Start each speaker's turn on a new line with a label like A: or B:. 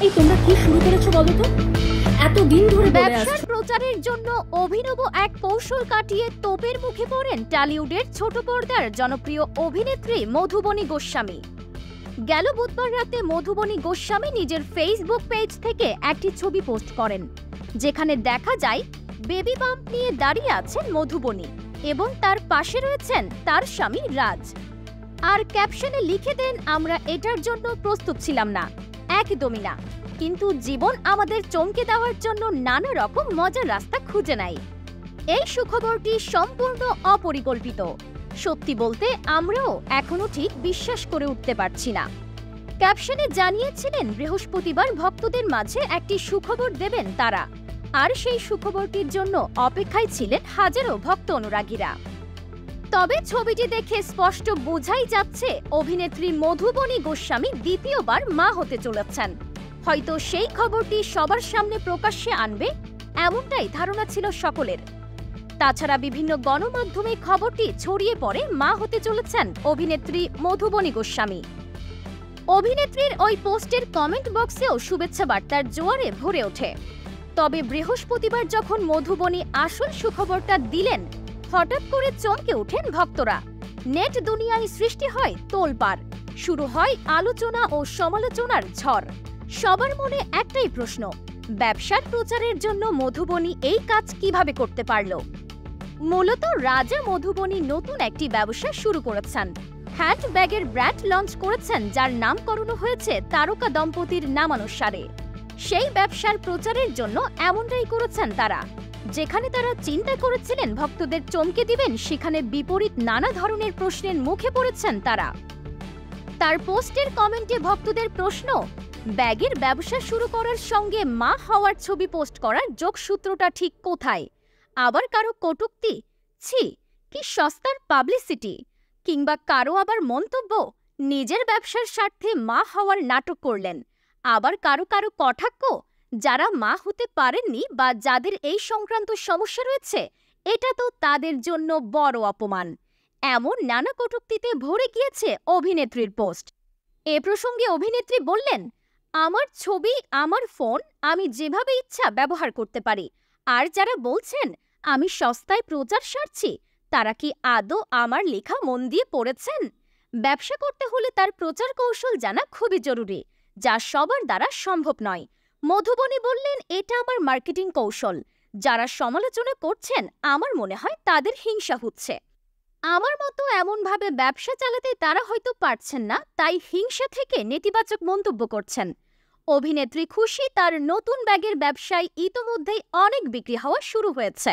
A: এই তোমরা কি শুরু করেছো বলো তো? এতদিন ধরে
B: ব্যবসার প্রচারের জন্য অভিনব এক কৌশল কাটিয়ে তোপের মুখে পড়েন টলিউডের ছোট পর্দার জনপ্রিয় অভিনেত্রী মধুবনী গোস্বামী। গেল বুধবার রাতে মধুবনী গোস্বামী নিজের ফেসবুক পেজ থেকে একটি ছবি পোস্ট করেন, যেখানে দেখা যায় বেবি বাম্প নিয়ে দাঁড়িয়ে আছেন মধুবনী এবং তার পাশে রয়েছেন তার স্বামী রাজ। আর ক্যাপশনে লিখে দেন, আমরা এটার জন্য প্রস্তুত ছিলাম না, একদমই না, কিন্তু জীবন আমাদের চমকে দেওয়ার জন্য নানা রকম মজার রাস্তা খুঁজে নেয়। এই সুখবরটি সম্পূর্ণ অপরিকল্পিত। সত্যি বলতে আমরাও এখনো ঠিক বিশ্বাস করে উঠতে পারছি না। ক্যাপশনে জানিয়েছিলেন বৃহস্পতিবার ভক্তদের মাঝে একটি সুখবর দেবেন তারা, আর সেই সুখবরটির জন্য অপেক্ষায় ছিলেন হাজারো ভক্ত অনুরাগীরা। তবে ছবিটি দেখে স্পষ্ট বোঝাই যাচ্ছে অভিনেত্রী মধুবনী গোস্বামী দ্বিতীয়বার মা হতে চলেছেন। হয়তো সেই খবরটি সবার সামনে প্রকাশ্যে আনবে, এমনটাই ধারণা ছিল সকলের। তাছাড়া বিভিন্ন গণমাধ্যমে খবরটি ছড়িয়ে পড়ে মা হতে চলেছেন অভিনেত্রী মধুবনী গোস্বামী। অভিনেত্রীর ওই পোস্টের কমেন্ট বক্সেও শুভেচ্ছা বার্তার জোয়ারে ভরে ওঠে। তবে বৃহস্পতিবার যখন মধুবনী আসল সুখবরটা দিলেন, হঠাৎ করে চমকে ওঠেন ভক্তরা। নেট দুনিয়ায় সৃষ্টি হয় তোলপাড়, শুরু হয় আলোচনা ও সমালোচনার ঝড়। সবার মনে একটাই প্রশ্ন, ব্যবসার প্রচারের জন্য মধুবনী এই কাজ কিভাবে করতে পারল? মূলত রাজা মধুবনী নতুন একটি ব্যবসা শুরু করেছেন। হ্যান্ডব্যাগের ব্র্যান্ড লঞ্চ করেছেন, যার নামকরণ হয়েছে তারকা দম্পতির নামানুসারে। সেই ব্যবসার প্রচারের জন্য এমনটাই করেছেন তারা। যেখানে তারা চিন্তা করেছিলেন ভক্তদের চমকে দিবেন, সেখানে বিপরীত নানা ধরনের প্রশ্নের মুখে পড়েছেন তারা। তার পোস্টের কমেন্টে ভক্তদের প্রশ্ন, ব্যাগের ব্যবসা শুরু করার সঙ্গে মা হওয়ার ছবি পোস্ট করার যোগসূত্রটা ঠিক কোথায়? আবার কারো কটূক্তি, ছি কি সস্তার পাবলিসিটি, কিংবা কারো আবার মন্তব্য, নিজের ব্যবসার স্বার্থে মা হওয়ার নাটক করলেন। আবার কারো কারো কটাক্ষ, যারা মা হতে পারেননি বা যাদের এই সংক্রান্ত সমস্যা রয়েছে, এটা তো তাদের জন্য বড় অপমান। এমন নানা কটূক্তিতে ভরে গিয়েছে অভিনেত্রীর পোস্ট। এ প্রসঙ্গে অভিনেত্রী বললেন, আমার ছবি, আমার ফোন আমি যেভাবে ইচ্ছা ব্যবহার করতে পারি। আর যারা বলছেন আমি সস্তায় প্রচার সারছি, তারা কি আদৌ আমার লেখা মন দিয়ে পড়েছেন? ব্যবসা করতে হলে তার প্রচার কৌশল জানা খুবই জরুরি, যা সবার দ্বারা সম্ভব নয়। মধুবনী বললেন, এটা আমার মার্কেটিং কৌশল। যারা সমালোচনা করছেন, আমার মনে হয় তাদের হিংসা হচ্ছে। আমার মতো এমনভাবে ব্যবসা চালাতে তারা হয়তো পারছেন না, তাই হিংসা থেকে নেতিবাচক মন্তব্য করছেন। অভিনেত্রী খুশি, তার নতুন ব্যাগের ব্যবসায় ইতোমধ্যেই অনেক বিক্রি হওয়া শুরু হয়েছে।